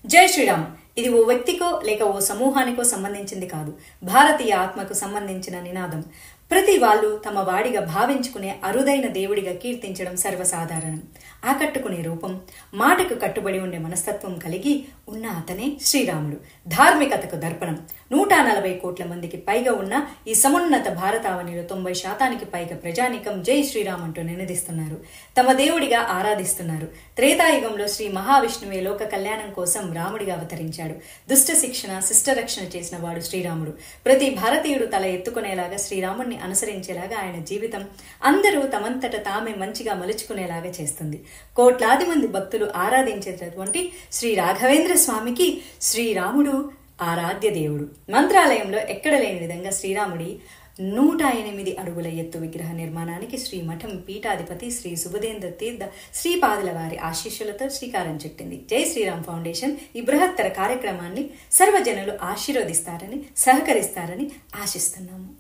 జై శ్రీరామ్. ఇది ఓ వ్యక్తికో లేక ఓ సమూహానికో సంబంధించింది కాదు. భారతీయ ఆత్మకు సంబంధించిన నినాదం. ప్రతి వాళ్ళు తమ వాడిగా భావించుకునే అరుదైన దేవుడిగా కీర్తించడం సర్వసాధారణం. ఆకట్టుకునే రూపం, మాటకు కట్టుబడి ఉండే మనస్తత్వం కలిగి ఉన్న అతనే శ్రీరాముడు. ధార్మికతకు దర్పణం. 140 కోట్ల మందికి పైగా ఉన్న ఈ సమున్నత భారతావనిలో 90% పైగా ప్రజానికం జై శ్రీరామ్ అంటూ నినదిస్తున్నారు. తమ దేవుడిగా ఆరాధిస్తున్నారు. త్రేతాయుగంలో శ్రీ మహావిష్ణువే లోక కళ్యాణం కోసం రాముడిగా అవతరించాడు. దుష్ట శిక్షణ, శిష్ట రక్షణ చేసిన వాడు శ్రీరాముడు. ప్రతి భారతీయుడు తల ఎత్తుకునేలాగా శ్రీరాముడిని అనుసరించేలాగా ఆయన జీవితం అందరూ తమంతట తామే మంచిగా మలుచుకునేలాగా చేస్తుంది. కోట్లాది మంది భక్తులు ఆరాధించేటటువంటి శ్రీ రాఘవేంద్ర స్వామికి శ్రీరాముడు ఆరాధ్య దేవుడు. మంత్రాలయంలో ఎక్కడ లేని విధంగా శ్రీరాముడి 108 అడుగుల ఎత్తు విగ్రహ నిర్మాణానికి శ్రీమఠం పీఠాధిపతి శ్రీ సుబుధేంద్ర తీర్థ శ్రీపాదుల వారి ఆశీస్సులతో శ్రీకారం చుట్టింది. జై శ్రీరామ్ ఫౌండేషన్ ఈ బృహత్తర కార్యక్రమాన్ని సర్వజనులు ఆశీర్వదిస్తారని, సహకరిస్తారని ఆశిస్తున్నాము.